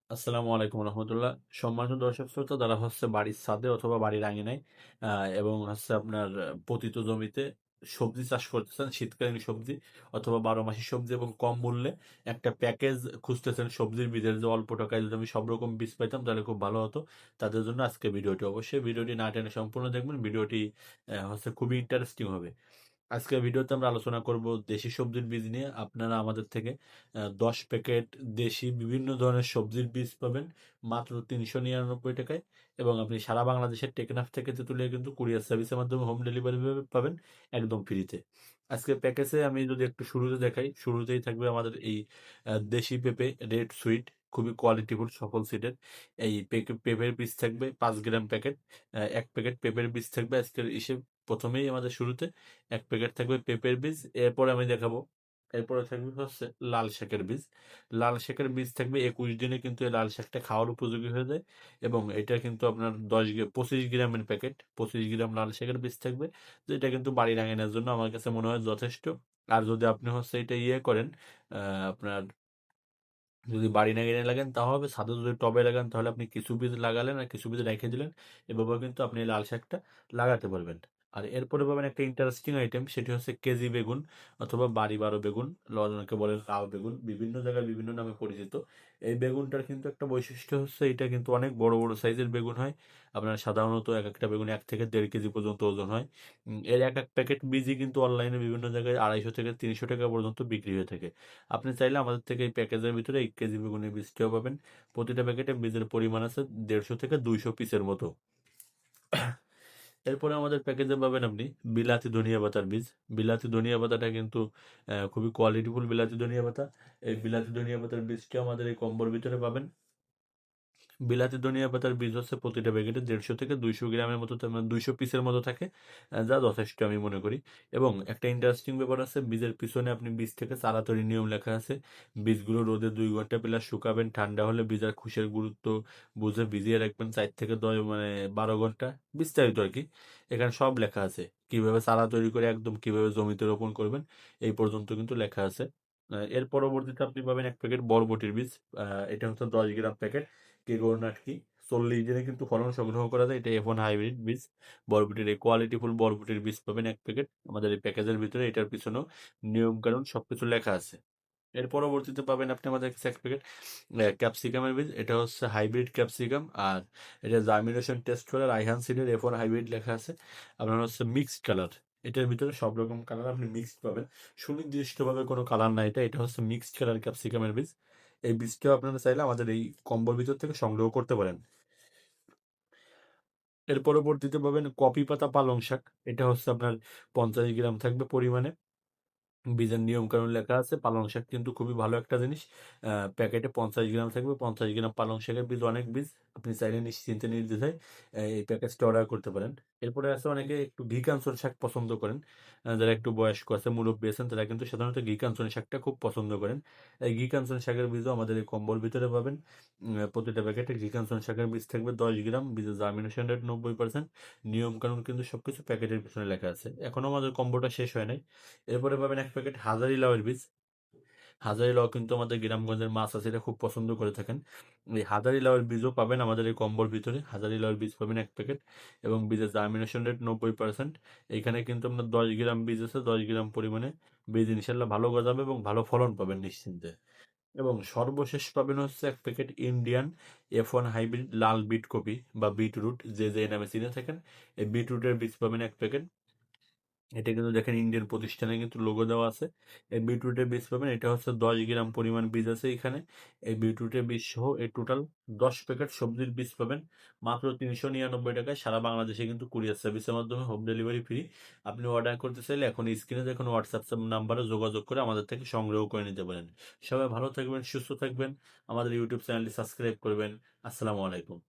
আসসালামু আলাইকুম রহমতুল্লাহ। সম্মানিত দর্শক শ্রোতা, যারা বাড়ির ছাদে অথবা বাড়ির আঙিনায় এবং আপনার পতিত জমিতে সবজি চাষ করতেছেন, শীতকালীন সবজি অথবা 12 মাসি সবজি, এবং কম মূল্যে একটা প্যাকেজ খুঁজতেছেন সবজির বীজের, যে অল্প টাকায় যদি আমি সব রকম বীজ পাইতাম তাহলে খুব ভালো হতো। তাদের জন্য আজকে ভিডিওটি, অবশ্যই ভিডিওটি না টেনে সম্পূর্ণ দেখবেন। ভিডিওটি খুবই ইন্টারেস্টিং হবে। আজকের ভিডিওতে আমরা আলোচনা করব দেশি সবজির বীজ নিয়ে। আপনারা আমাদের থেকে 10 প্যাকেট দেশি বিভিন্ন ধরনের সবজির বীজ পাবেন মাত্র 399 টাকায়, এবং আপনি সারা বাংলাদেশের টেকনাফ থেকে তেঁতুলিয়া কিন্তু কুরিয়ার সার্ভিসের মাধ্যমে হোম ডেলিভারি পাবেন একদম ফ্রিতে। আজকে প্যাকেজে আমি যদি একটু শুরুতে দেখাই, শুরুতেই থাকবে আমাদের এই দেশি পেঁপে রেড সুইট, খুবই কোয়ালিটিফুল সফল সিডের এই পেঁপের বীজ থাকবে 5 গ্রাম প্যাকেট। 1 প্যাকেট পেঁপের বীজ থাকবে আজকের হিসেব। প্রথমেই আমাদের শুরুতে 1 প্যাকেট থাকবে পেঁপের বীজ। এরপরে আমি দেখাবো, এরপরে থাকবে লাল শাকের বীজ। লাল শাকের বীজ থাকবে 21 দিনে কিন্তু এই লাল শাকটা খাওয়ার উপযোগী হয়ে যায়, এবং এটা কিন্তু আপনার 25 গ্রামের প্যাকেট, 25 গ্রাম লাল শাকের বীজ থাকবে। তো এটা কিন্তু বাড়ির আঙিনার জন্য আমার কাছে মনে হয় যথেষ্ট। আর যদি আপনি এটা করেন, আপনার যদি বাড়ি না কিনে লাগান তাও হবে, ছাদে যদি টবে লাগান তাহলে আপনি কিছু বীজ লাগালেন আর কিছু বীজ রেখে দিলেন, এভাবে কিন্তু আপনি লাল শাকটা লাগাতে পারবেন। আর এরপরে পাবেন একটা ইন্টারেস্টিং আইটেম, সেটি কেজি বেগুন অথবা বাড়ি বারো বেগুন, অনেকে বলেন লাউ বেগুন, বিভিন্ন জায়গায় বিভিন্ন নামে পরিচিত। এই বেগুনটার কিন্তু একটা বৈশিষ্ট্য এটা কিন্তু অনেক বড় বড় সাইজের বেগুন হয়। আপনার সাধারণত এক একটা বেগুন 1 থেকে 1.5 কেজি পর্যন্ত ওজন হয়। এর এক এক প্যাকেট বীজই কিন্তু অনলাইনে বিভিন্ন জায়গায় 250 থেকে 300 টাকা পর্যন্ত বিক্রি হয়ে থাকে। আপনি চাইলে আমাদের থেকে এই প্যাকেজের ভিতরে 1 কেজি বেগুনের বীজটিও পাবেন। প্রতিটা প্যাকেটে বীজের পরিমাণ আছে 150 থেকে 200 পিসের মতো। এরপরে আমাদের প্যাকেজে পাবেন আপনি বিলাতি ধনিয়া পাতার বীজ। বিলাতি ধনিয়া পাতাটা কিন্তু খুবই কোয়ালিটিফুল বিলাতি ধনিয়া পাতা। এই বিলাতি ধনিয়া পাতার বীজটিও আমাদের এই কম্বোর ভিতরে পাবেন। বিলাতি ধনিয়া পাতার বীজ প্রতিটা প্যাকেটে 150 থেকে 200 গ্রামের মতো, 200 পিসের মতো থাকে, যা যথেষ্ট আমি মনে করি। এবং একটা ইন্টারেস্টিং ব্যাপার আছে, বীজের পিছনে আপনি বীজ থেকে চারা তৈরির নিয়ম লেখা আছে। বীজগুলো রোদে 2 ঘন্টা প্লাস শুকাবেন, ঠান্ডা হলে বীজের খুশের গুরুত্ব বুঝে ভিজিয়ে রাখবেন 4 থেকে 10 মানে 12 ঘন্টা, বিস্তারিত আর কি। এখানে সব লেখা আছে, কিভাবে চারা তৈরি করে একদম কিভাবে জমিতে রোপণ করবেন, এই পর্যন্ত কিন্তু লেখা আছে। এর পরবর্তীতে আপনি পাবেন 1 প্যাকেট বরবটির বীজ। এটা 10 গ্রাম প্যাকেট। কি করুন আর কি, 40 দিনে কিন্তু ফলন সংগ্রহ করা যায়। এটা F1 হাইব্রিড বীজ। বরবটির এই কোয়ালিটিফুল বরবটির বীজ পাবেন 1 প্যাকেট আমাদের এই প্যাকেজের ভিতরে। এটার পিছনেও নিয়ম কানুন সবকিছু লেখা আছে। এর পরবর্তীতে পাবেন আপনি আমাদের কাছে 1 প্যাকেট ক্যাপসিকামের বীজ। এটা হাইব্রিড ক্যাপসিকাম, আর এটা জার্মিনেশন টেস্ট করে রাইহান সিডের F1 হাইব্রিড লেখা আছে। আপনার মিক্সড কালার। এটার ভিতরে সব রকম কালার আপনি মিক্সড পাবেন, সুনির্দিষ্টভাবে কোনো কালার না। এটা এটা মিক্সড কালার ক্যাপসিকামের বীজ। এই বীজটাও আপনারা চাইলে আমাদের এই কম্বোর ভিতর থেকে সংগ্রহ করতে পারেন। এর পরবর্তীতে পাবেন কপি পাতা পালং শাক। এটা আপনার 50 গ্রাম থাকবে পরিমাণে। বীজের নিয়ম কানুন লেখা আছে। পালং শাক কিন্তু খুবই ভালো একটা জিনিস। প্যাকেটে 50 গ্রাম থাকবে, 50 গ্রাম পালং শাকের বীজ, অনেক বীজ। আপনি চাইলে নিশ্চিন্তে নির্দ্বিধায় এই প্যাকেজটা অর্ডার করতে পারেন। এরপরে আছে অনেকে একটু ঘি কাঞ্চন শাক পছন্দ করেন। যারা একটু বয়স্ক আছে, মুরব্বী আছেন, তারা কিন্তু সাধারণত ঘি কাঞ্চন শাকটা খুব পছন্দ করেন। এই ঘি কাঞ্চন শাকের বীজও আমাদের এই কম্বোর ভিতরে পাবেন। প্রতিটা প্যাকেটে ঘি কাঞ্চন শাকের বীজ থাকবে 10 গ্রাম, বীজের জার্মিনেশন রেট 90%। নিয়ম কানুন কিন্তু সবকিছু প্যাকেটের পিছনে লেখা আছে। এখনো আমাদের কম্বোটা শেষ হয় নাই। এরপরে পাবেন 1 প্যাকেট হাজারি লাউয়ের বীজ। হাজারি লাউ কিন্তু আমাদের গ্রামগঞ্জের মাছ আছে, এটা খুব পছন্দ করে থাকেন। এই হাজারি লাউয়ের বীজও পাবেন আমাদের এই কম্বোর ভিতরে। হাজারি লাউয়ের বীজ পাবেন 1 প্যাকেট, এবং বীজের জার্মিনেশন রেট 90%। এইখানে কিন্তু আপনার 10 গ্রাম বীজ আছে, 10 গ্রাম পরিমাণে বীজ ইনশাল্লাহ ভালো গজাবে এবং ভালো ফলন পাবেন নিশ্চিন্তে। এবং সর্বশেষ পাবেন 1 প্যাকেট ইন্ডিয়ান F1 হাইব্রিড লাল বিট কপি বা বিটরুট, যে যে নামে চিনে থাকেন। এই বিটরুটের বীজ পাবেন 1 প্যাকেট। এটা কিন্তু দেখেন ইন্ডিয়ান প্রতিষ্ঠানে কিন্তু লোগো দেওয়া আছে। এই বিটরুটের বীজ পাবেন, এটা 10 গ্রাম পরিমাণ বীজ আছে এখানে। এই বিটরুটের বীজ সহ এই টোটাল 10 প্যাকেট সবজির বীজ পাবেন মাত্র 399 টাকায়। সারা বাংলাদেশে কিন্তু কুরিয়ার সার্ভিসের মাধ্যমে হোম ডেলিভারি ফ্রি। আপনি অর্ডার করতে চাইলে এখন স্ক্রিনে দেখুন হোয়াটসঅ্যাপ নাম্বারে যোগাযোগ করে আমাদের থেকে সংগ্রহ করে নিতে পারেন। সবাই ভালো থাকবেন, সুস্থ থাকবেন। আমাদের ইউটিউব চ্যানেলটি সাবস্ক্রাইব করবেন। আসসালামু আলাইকুম।